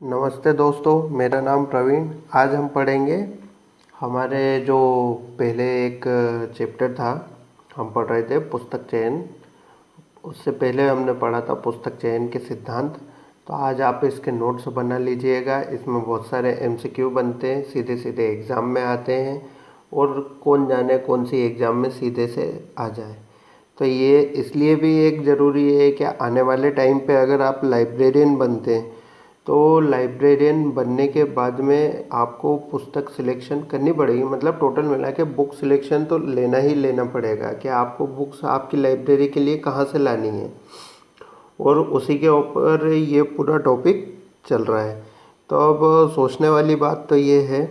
नमस्ते दोस्तों, मेरा नाम प्रवीण। आज हम पढ़ेंगे हमारे जो पहले एक चैप्टर था, हम पढ़ रहे थे पुस्तक चयन। उससे पहले हमने पढ़ा था पुस्तक चयन के सिद्धांत। तो आज आप इसके नोट्स बना लीजिएगा। इसमें बहुत सारे एमसीक्यू बनते हैं, सीधे सीधे एग्ज़ाम में आते हैं और कौन जाने कौन सी एग्ज़ाम में सीधे से आ जाए। तो ये इसलिए भी एक ज़रूरी है कि आने वाले टाइम पे अगर आप लाइब्रेरियन बनते हैं तो लाइब्रेरियन बनने के बाद में आपको पुस्तक सिलेक्शन करनी पड़ेगी। मतलब टोटल मिला के बुक सिलेक्शन तो लेना ही लेना पड़ेगा कि आपको बुक्स आपकी लाइब्रेरी के लिए कहाँ से लानी है, और उसी के ऊपर ये पूरा टॉपिक चल रहा है। तो अब सोचने वाली बात तो ये है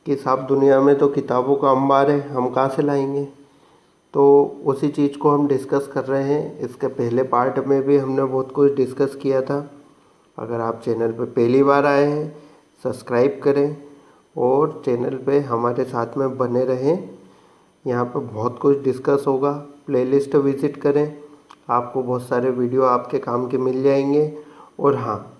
कि साहब दुनिया में तो किताबों का अंबार है, हम कहाँ से लाएंगे। तो उसी चीज़ को हम डिस्कस कर रहे हैं। इसके पहले पार्ट में भी हमने बहुत कुछ डिस्कस किया था। अगर आप चैनल पर पहली बार आए हैं, सब्सक्राइब करें और चैनल पे हमारे साथ में बने रहें। यहाँ पर बहुत कुछ डिस्कस होगा। प्लेलिस्ट विज़िट करें, आपको बहुत सारे वीडियो आपके काम के मिल जाएंगे। और हाँ,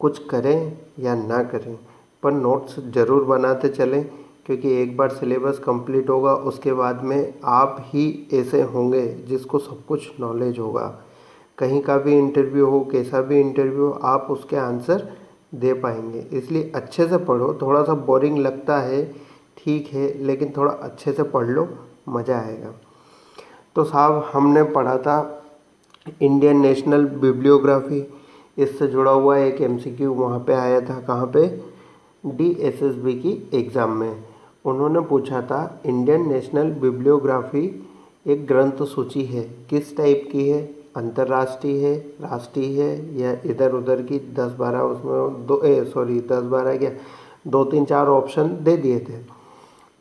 कुछ करें या ना करें पर नोट्स ज़रूर बनाते चलें, क्योंकि एक बार सिलेबस कंप्लीट होगा उसके बाद में आप ही ऐसे होंगे जिसको सब कुछ नॉलेज होगा। कहीं का भी इंटरव्यू हो, कैसा भी इंटरव्यू हो, आप उसके आंसर दे पाएंगे। इसलिए अच्छे से पढ़ो। थोड़ा सा बोरिंग लगता है, ठीक है, लेकिन थोड़ा अच्छे से पढ़ लो, मज़ा आएगा। तो साहब हमने पढ़ा था इंडियन नेशनल बिब्लियोग्राफी। इससे जुड़ा हुआ एक एमसीक्यू वहाँ पे आया था। कहाँ पे? डीएसएसबी की एग्ज़ाम में उन्होंने पूछा था, इंडियन नेशनल बिब्लियोग्राफी एक ग्रंथ सूची है, किस टाइप की है? अंतर्राष्ट्रीय है, राष्ट्रीय है, या इधर उधर की 10-12 उसमें 10-12 क्या 2-3-4 ऑप्शन दे दिए थे।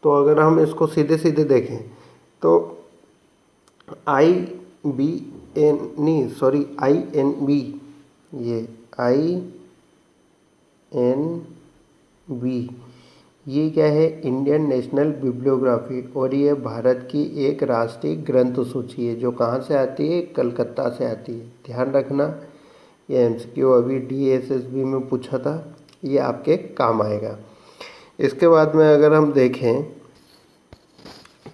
तो अगर हम इसको सीधे सीधे देखें तो INB, ये INB ये क्या है? Indian national bibliography. और ये भारत की एक राष्ट्रीय ग्रंथ सूची है जो कहाँ से आती है? कलकत्ता से आती है। ध्यान रखना, ये एमसीक्यू अभी डीएसएसबी में पूछा था, ये आपके काम आएगा। इसके बाद में अगर हम देखें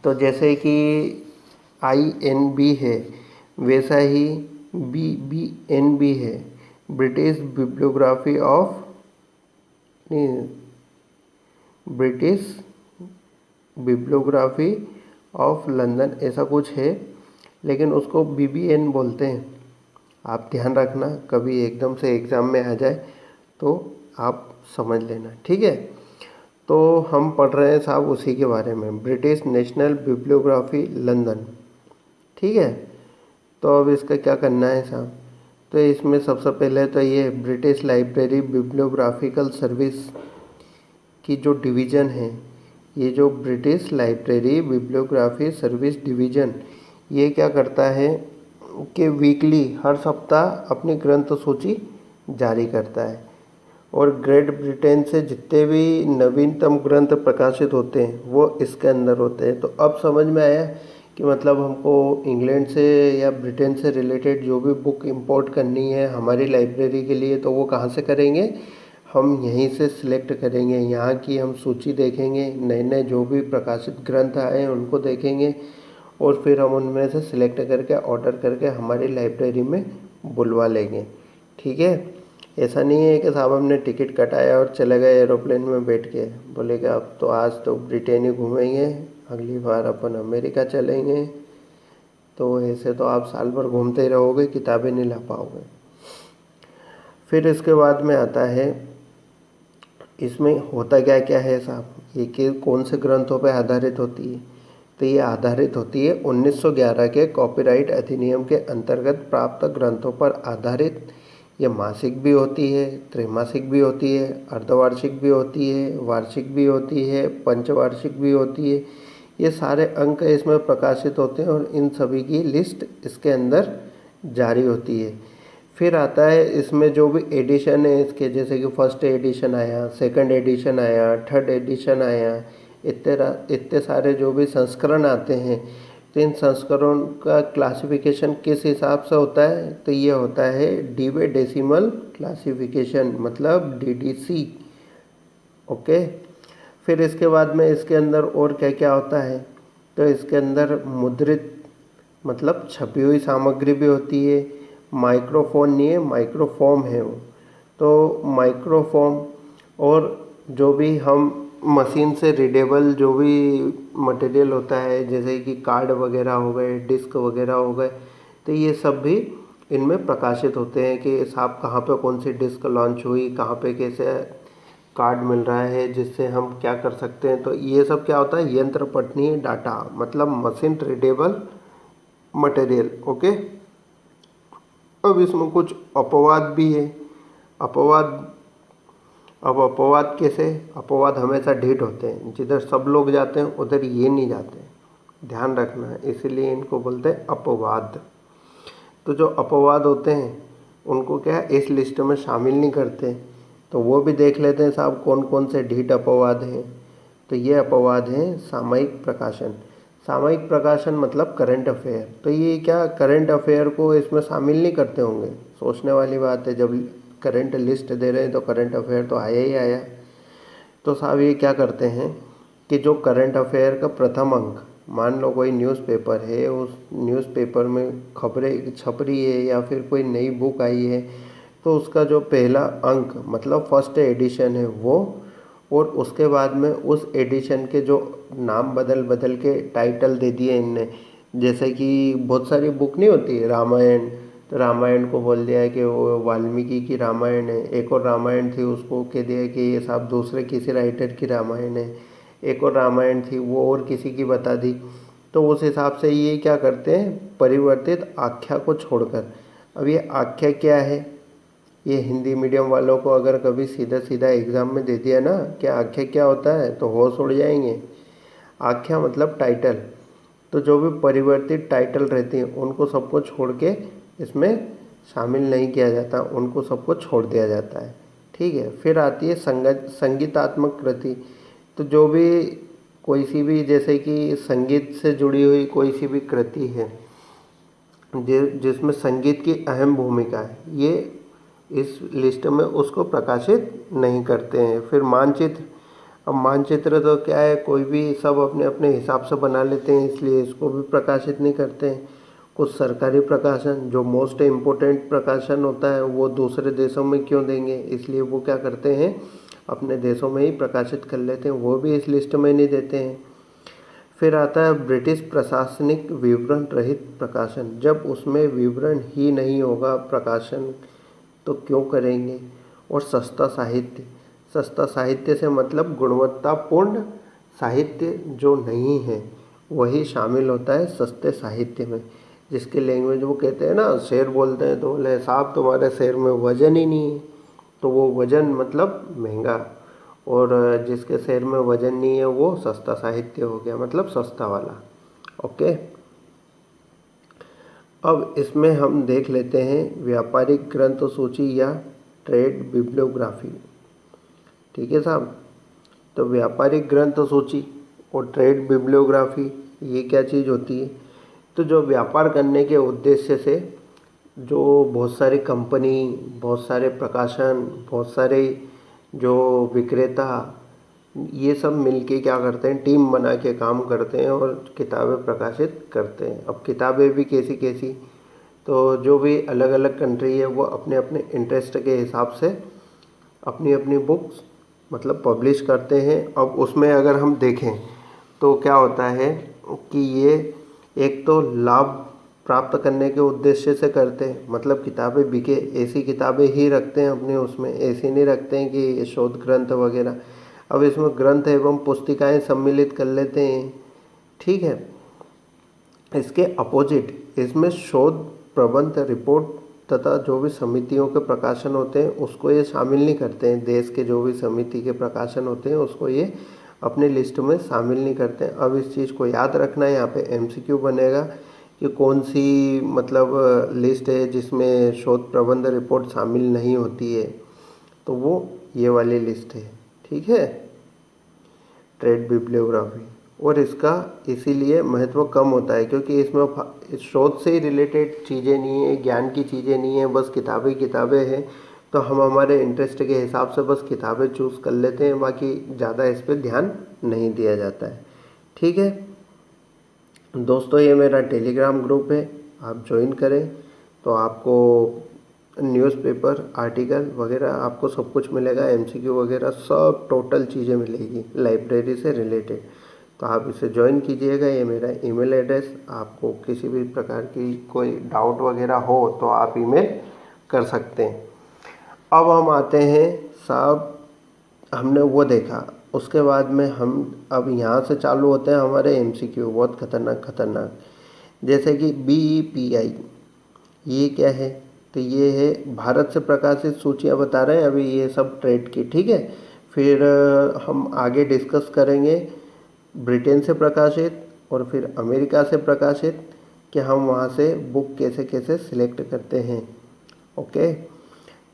तो जैसे कि INB है, वैसा ही BBNB है, British bibliography of British bibliography of London, ऐसा कुछ है, लेकिन उसको BBN बोलते हैं। आप ध्यान रखना, कभी एकदम से एग्ज़ाम में आ जाए तो आप समझ लेना, ठीक है। तो हम पढ़ रहे हैं साहब उसी के बारे में, ब्रिटिश नेशनल बिब्लियोग्राफी लंदन, ठीक है। तो अब इसका क्या करना है साहब? तो इसमें सबसे पहले तो ये ब्रिटिश लाइब्रेरी बिब्लियोग्राफिकल सर्विस की जो डिवीज़न है, ये जो British library bibliography service division, ये क्या करता है कि वीकली, हर सप्ताह अपनी ग्रंथ सूची जारी करता है। और ग्रेट ब्रिटेन से जितने भी नवीनतम ग्रंथ प्रकाशित होते हैं वो इसके अंदर होते हैं। तो अब समझ में आया कि मतलब हमको इंग्लैंड से या ब्रिटेन से रिलेटेड जो भी बुक इंपोर्ट करनी है हमारी लाइब्रेरी के लिए, तो वो कहाँ से करेंगे? हम यहीं से सिलेक्ट करेंगे। यहाँ की हम सूची देखेंगे, नए नए जो भी प्रकाशित ग्रंथ आए हैं उनको देखेंगे और फिर हम उनमें से सिलेक्ट करके ऑर्डर करके हमारी लाइब्रेरी में बुलवा लेंगे, ठीक है। ऐसा नहीं है कि साहब हमने टिकट कटाया और चले गए एरोप्लेन में बैठ के, बोले कि अब तो आज तो ब्रिटेन ही घूमेंगे, अगली बार अपन अमेरिका चलेंगे। तो ऐसे तो आप साल भर घूमते ही रहोगे, किताबें नहीं ला पाओगे। फिर इसके बाद में आता है, इसमें होता क्या क्या है साहब, ये कि कौन से ग्रंथों पर आधारित होती है? तो ये आधारित होती है 1911 के कॉपीराइट अधिनियम के अंतर्गत प्राप्त ग्रंथों पर आधारित। ये मासिक भी होती है, त्रैमासिक भी होती है, अर्धवार्षिक भी होती है, वार्षिक भी होती है, पंचवार्षिक भी होती है। ये सारे अंक इसमें प्रकाशित होते हैं और इन सभी की लिस्ट इसके अंदर जारी होती है। फिर आता है इसमें जो भी एडिशन है इसके, जैसे कि फर्स्ट एडिशन आया, सेकंड एडिशन आया, थर्ड एडिशन आया, इतने सारे जो भी संस्करण आते हैं, तो इन संस्करणों का क्लासिफिकेशन किस हिसाब से होता है? तो ये होता है डीवे डेसिमल क्लासिफिकेशन, मतलब डीडीसी। ओके। फिर इसके बाद में इसके अंदर और क्या क्या होता है? तो इसके अंदर मुद्रित मतलब छपी हुई सामग्री भी होती है। माइक्रोफोन नहीं है, माइक्रोफॉर्म है वो। तो माइक्रोफॉर्म और जो भी हम मशीन से रीडेबल जो भी मटेरियल होता है, जैसे कि कार्ड वगैरह हो गए, डिस्क वगैरह हो गए, तो ये सब भी इनमें प्रकाशित होते हैं कि साहब कहाँ पे कौन सी डिस्क लॉन्च हुई, कहाँ पे कैसे कार्ड मिल रहा है, जिससे हम क्या कर सकते हैं। तो ये सब क्या होता है? यंत्र पठनीय डाटा, मतलब मशीन रीडेबल मटेरियल। ओके। अब इसमें कुछ अपवाद भी है। अपवाद, अब अपवाद कैसे? अपवाद हमेशा ढीठ होते हैं, जिधर सब लोग जाते हैं उधर ये नहीं जाते, ध्यान रखना है, इसीलिए इनको बोलते हैं अपवाद। तो जो अपवाद होते हैं उनको क्या है, इस लिस्ट में शामिल नहीं करते। तो वो भी देख लेते हैं साहब कौन कौन से ढीठ अपवाद हैं। तो ये अपवाद हैं सामयिक प्रकाशन। सामयिक प्रकाशन मतलब करंट अफेयर। तो ये क्या करंट अफेयर को इसमें शामिल नहीं करते होंगे? सोचने वाली बात है, जब करंट लिस्ट दे रहे हैं तो करंट अफेयर तो आया ही आया। तो साहब ये क्या करते हैं कि जो करंट अफेयर का प्रथम अंक, मान लो कोई न्यूज़पेपर है, उस न्यूज़पेपर में खबरें छप रही है या फिर कोई नई बुक आई है, तो उसका जो पहला अंक मतलब फर्स्ट एडिशन है वो, और उसके बाद में उस एडिशन के जो नाम बदल बदल के टाइटल दे दिए इनने। जैसे कि बहुत सारी बुक नहीं होती रामायण, तो रामायण को बोल दिया है कि वो वाल्मीकि की रामायण है। एक और रामायण थी, उसको कह दिया कि ये साहब दूसरे किसी राइटर की रामायण है। एक और रामायण थी, वो और किसी की बता दी। तो उस हिसाब से ये क्या करते हैं, परिवर्तित आख्या को छोड़कर। अब ये आख्या क्या है? ये हिंदी मीडियम वालों को अगर कभी सीधा सीधा एग्ज़ाम में दे दिया ना कि आख्या क्या होता है, तो होश उड़ जाएंगे। आख्या मतलब टाइटल। तो जो भी परिवर्तित टाइटल रहती हैं उनको सबको छोड़ के इसमें शामिल नहीं किया जाता, उनको सबको छोड़ दिया जाता है। ठीक है। फिर आती है संगीतात्मक कृति। तो जो भी कोई सी भी, जैसे कि संगीत से जुड़ी हुई कोई सी भी कृति है जिसमें संगीत की अहम भूमिका है, ये इस लिस्ट में उसको प्रकाशित नहीं करते हैं। फिर मानचित्र। अब मानचित्र तो क्या है, कोई भी सब अपने अपने हिसाब से बना लेते हैं, इसलिए इसको भी प्रकाशित नहीं करते हैं। कुछ सरकारी प्रकाशन, जो मोस्ट इम्पोर्टेंट प्रकाशन होता है, वो दूसरे देशों में क्यों देंगे, इसलिए वो क्या करते हैं, अपने देशों में ही प्रकाशित कर लेते हैं, वो भी इस लिस्ट में नहीं देते हैं। फिर आता है ब्रिटिश प्रशासनिक विवरण रहित प्रकाशन। जब उसमें विवरण ही नहीं होगा प्रकाशन तो क्यों करेंगे। और सस्ता साहित्य। सस्ता साहित्य से मतलब गुणवत्तापूर्ण साहित्य जो नहीं है वही शामिल होता है सस्ते साहित्य में। जिसके लैंग्वेज वो कहते हैं ना, शेर बोलते हैं तो बोले साहब तुम्हारे शेर में वजन ही नहीं है, तो वो वजन मतलब महंगा, और जिसके शेर में वजन नहीं है वो सस्ता साहित्य हो गया, मतलब सस्ता वाला। ओके। अब इसमें हम देख लेते हैं व्यापारिक ग्रंथ सूची या ट्रेड बिब्लियोग्राफी। ठीक है साहब। तो व्यापारिक ग्रंथ सूची और ट्रेड बिब्लियोग्राफी ये क्या चीज़ होती है? तो जो व्यापार करने के उद्देश्य से जो बहुत सारी कंपनी, बहुत सारे प्रकाशन, बहुत सारे जो विक्रेता, ये सब मिलके क्या करते हैं, टीम बना के काम करते हैं और किताबें प्रकाशित करते हैं। अब किताबें भी कैसी कैसी, तो जो भी अलग अलग कंट्री है वो अपने अपने इंटरेस्ट के हिसाब से अपनी अपनी बुक्स मतलब पब्लिश करते हैं। अब उसमें अगर हम देखें तो क्या होता है कि ये एक तो लाभ प्राप्त करने के उद्देश्य से करते हैं, मतलब किताबें बिके ऐसी किताबें ही रखते हैं अपने उसमें, ऐसी नहीं रखते हैं कि शोध ग्रंथ वगैरह। अब इसमें ग्रंथ एवं पुस्तिकाएं सम्मिलित कर लेते हैं। ठीक है। इसके अपोजिट इसमें शोध प्रबंध रिपोर्ट तथा जो भी समितियों के प्रकाशन होते हैं उसको ये शामिल नहीं करते हैं। देश के जो भी समिति के प्रकाशन होते हैं उसको ये अपने लिस्ट में शामिल नहीं करते हैं। अब इस चीज़ को याद रखना है, यहाँ पे एमसीक्यू बनेगा कि कौन सी मतलब लिस्ट है जिसमें शोध प्रबंध रिपोर्ट शामिल नहीं होती है, तो वो ये वाली लिस्ट है। ठीक है, ट्रेड बिब्लियोग्राफी। और इसका इसीलिए महत्व कम होता है, क्योंकि इसमें शोध से रिलेटेड चीज़ें नहीं है, ज्ञान की चीज़ें नहीं है, बस किताबें हैं। तो हम हमारे इंटरेस्ट के हिसाब से बस किताबें चूज़ कर लेते हैं, बाकी ज़्यादा इस पर ध्यान नहीं दिया जाता है। ठीक है दोस्तों, ये मेरा टेलीग्राम ग्रुप है, आप ज्वाइन करें तो आपको न्यूज़पेपर, आर्टिकल वगैरह आपको सब कुछ मिलेगा, एमसीक्यू वगैरह सब टोटल चीज़ें मिलेगी लाइब्रेरी से रिलेटेड। तो आप इसे ज्वाइन कीजिएगा। ये मेरा ईमेल एड्रेस, आपको किसी भी प्रकार की कोई डाउट वगैरह हो तो आप ईमेल कर सकते हैं। अब हम आते हैं साहब, हमने वो देखा, उसके बाद में हम अब यहाँ से चालू होते हैं हमारे एमसीक्यू, बहुत खतरनाक। जैसे कि BEPI, ये क्या है? तो ये है भारत से प्रकाशित सूचियाँ बता रहे हैं अभी, ये सब ट्रेड की। ठीक है, फिर हम आगे डिस्कस करेंगे ब्रिटेन से प्रकाशित और फिर अमेरिका से प्रकाशित, कि हम वहाँ से बुक कैसे कैसे सिलेक्ट करते हैं। ओके,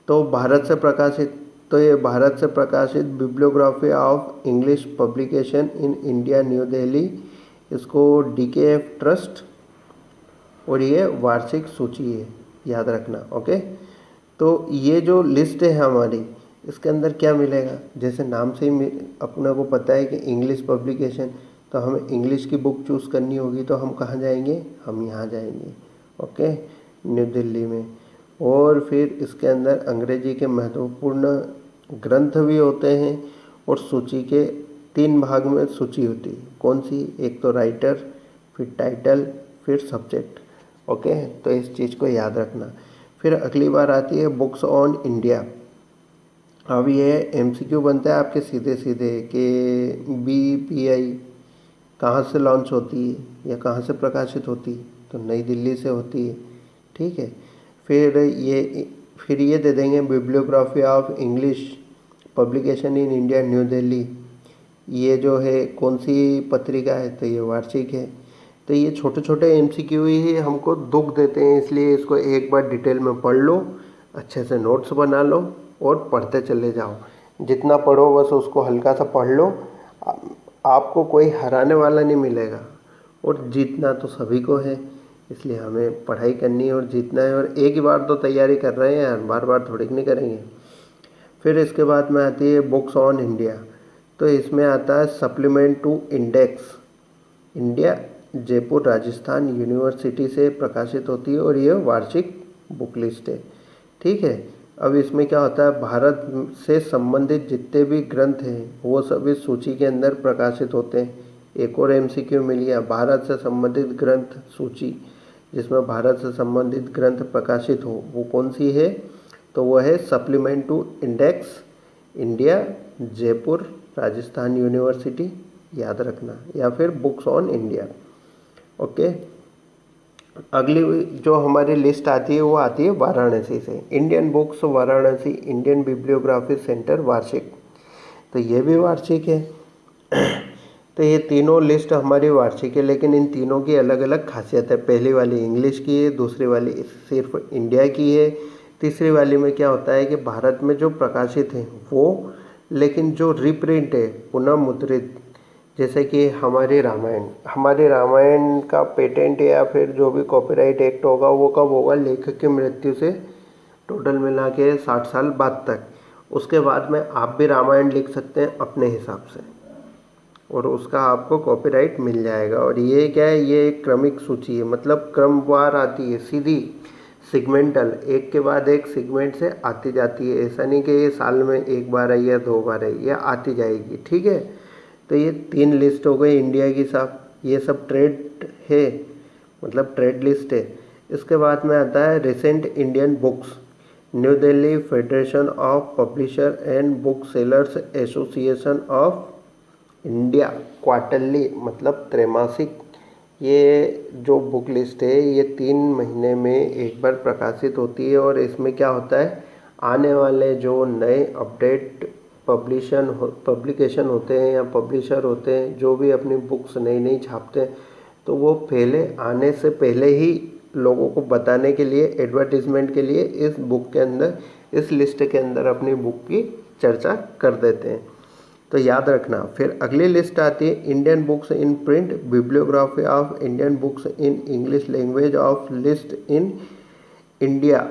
तो भारत से प्रकाशित, तो ये भारत से प्रकाशित bibliography of English publication in India, new Delhi, इसको DKF ट्रस्ट, और ये वार्षिक सूची है, याद रखना। ओके, तो ये जो लिस्ट है हमारी, इसके अंदर क्या मिलेगा? जैसे नाम से ही अपने को पता है कि इंग्लिश पब्लिकेशन, तो हमें इंग्लिश की बुक चूज़ करनी होगी, तो हम कहाँ जाएंगे? हम यहाँ जाएंगे। ओके, न्यू दिल्ली में। और फिर इसके अंदर अंग्रेजी के महत्वपूर्ण ग्रंथ भी होते हैं, और सूची के 3 भाग में सूची होती है। कौन सी? एक तो राइटर, फिर टाइटल, फिर सब्जेक्ट। ओके, तो इस चीज़ को याद रखना। फिर अगली बार आती है बुक्स ऑन इंडिया। अब ये MCQ बनता है आपके सीधे कि BPI कहाँ से लॉन्च होती है या कहाँ से प्रकाशित होती है? तो नई दिल्ली से होती है। ठीक है, फिर ये दे देंगे bibliography of English publication in India, new Delhi. ये जो है कौन सी पत्रिका है? तो ये वार्षिक है। तो ये छोटे छोटे MCQ ही हमको दुख देते हैं, इसलिए इसको एक बार डिटेल में पढ़ लो, अच्छे से नोट्स बना लो और पढ़ते चले जाओ। जितना पढ़ो बस उसको हल्का सा पढ़ लो, आपको कोई हराने वाला नहीं मिलेगा, और जीतना तो सभी को है, इसलिए हमें पढ़ाई करनी है और जीतना है। और एक ही बार तो तैयारी कर रहे हैं यार, बार बार थोड़ी नहीं करेंगे। फिर इसके बाद में आती है बुक्स ऑन इंडिया। तो इसमें आता है supplement to index India, Jaipur Rajasthan university से प्रकाशित होती है, और ये वार्षिक बुक लिस्ट है। ठीक है, अब इसमें क्या होता है, भारत से संबंधित जितने भी ग्रंथ हैं वो सभी सूची के अंदर प्रकाशित होते हैं। एक और MCQ मिल गया, भारत से संबंधित ग्रंथ सूची, जिसमें भारत से संबंधित ग्रंथ प्रकाशित हो, वो कौन सी है? तो वो है supplement to index India, Jaipur Rajasthan university, याद रखना, या फिर बुक्स ऑन इंडिया। ओके, अगली जो हमारी लिस्ट आती है वो आती है वाराणसी से, Indian books Varanasi, Indian bibliography centre वार्षिक। तो ये भी वार्षिक है। तो ये तीनों लिस्ट हमारी वार्षिक है, लेकिन इन तीनों की अलग अलग खासियत है। पहली वाली इंग्लिश की है, दूसरी वाली सिर्फ इंडिया की है, तीसरी वाली में क्या होता है कि भारत में जो प्रकाशित है वो, लेकिन जो रिप्रिंट है, पुनः मुद्रित, जैसे कि हमारी रामायण का पेटेंट या फिर जो भी कॉपीराइट एक्ट होगा वो कब होगा? लेखक की मृत्यु से टोटल मिला के 60 साल बाद तक। उसके बाद में आप भी रामायण लिख सकते हैं अपने हिसाब से, और उसका आपको कॉपीराइट मिल जाएगा। और ये क्या है? ये एक क्रमिक सूची है, मतलब क्रमवार आती है, सीधी सिगमेंटल, एक के बाद एक सिगमेंट से आती जाती है। ऐसा नहीं कि ये साल में एक बार आई या 2 बार आई, ये आती जाएगी। ठीक है, तो ये 3 लिस्ट हो गई इंडिया की सब, ये सब ट्रेड है, मतलब ट्रेड लिस्ट है। इसके बाद में आता है recent Indian books, new Delhi federation of publisher and book sellers association of India, quarterly मतलब त्रैमासिक। ये जो बुक लिस्ट है ये 3 महीने में एक बार प्रकाशित होती है, और इसमें क्या होता है, आने वाले जो नए अपडेट पब्लिकेशन होते हैं या पब्लिशर होते हैं, जो भी अपनी बुक्स नई छापते हैं, तो वो पहले आने से पहले ही लोगों को बताने के लिए, एडवर्टीजमेंट के लिए इस बुक के अंदर, इस लिस्ट के अंदर अपनी बुक की चर्चा कर देते हैं। तो याद रखना। फिर अगली लिस्ट आती है Indian books in print, bibliography of Indian books in English language of list in India,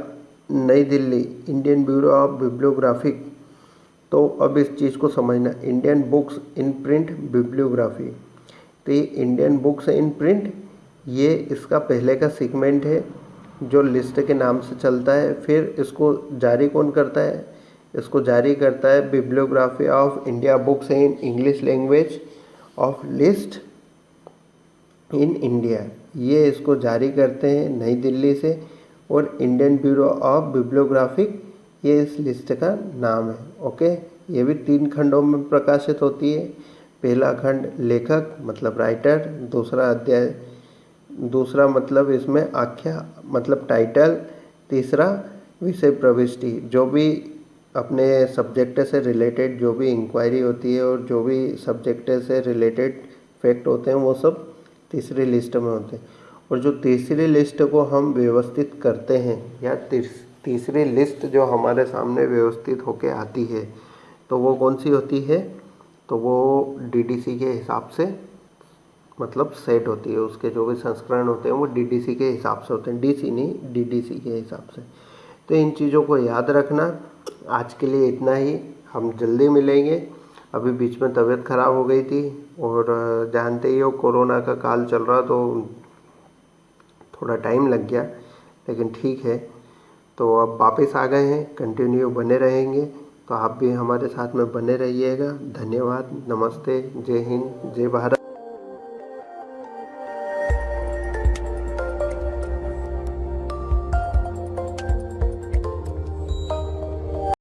New Delhi, Indian bureau of bibliographic. तो अब इस चीज़ को समझना, Indian books in print bibliography. तो ये इंडियन बुक्स इन प्रिंट, ये इसका पहले का सेगमेंट है जो लिस्ट के नाम से चलता है। फिर इसको जारी कौन करता है? इसको जारी करता है bibliography of India books in English language of list in India, ये इसको जारी करते हैं नई दिल्ली से। और इंडियन ब्यूरो ऑफ बिब्लियोग्राफिक, ये इस लिस्ट का नाम है। ओके, ये भी 3 खंडों में प्रकाशित होती है। पहला खंड लेखक मतलब राइटर, दूसरा अध्याय, दूसरा मतलब इसमें आख्या मतलब टाइटल, तीसरा विषय प्रविष्टि, जो भी अपने सब्जेक्ट से रिलेटेड जो भी इंक्वायरी होती है और जो भी सब्जेक्ट से रिलेटेड फैक्ट होते हैं वो सब तीसरी लिस्ट में होते हैं। और जो तीसरी लिस्ट को हम व्यवस्थित करते हैं या तीसरी लिस्ट जो हमारे सामने व्यवस्थित होके आती है, तो वो कौन सी होती है? तो वो डीडीसी के हिसाब से मतलब सेट होती है। उसके जो भी संस्करण होते हैं वो डीडीसी के हिसाब से होते हैं, डीसी नहीं, डीडीसी के हिसाब से। तो इन चीज़ों को याद रखना। आज के लिए इतना ही, हम जल्दी मिलेंगे। अभी बीच में तबीयत ख़राब हो गई थी और जानते ही हो कोरोना का काल चल रहा, तो थोड़ा टाइम लग गया, लेकिन ठीक है। तो अब वापस आ गए हैं, कंटिन्यू बने रहेंगे, तो आप भी हमारे साथ में बने रहिएगा। धन्यवाद, नमस्ते, जय हिंद, जय भारत।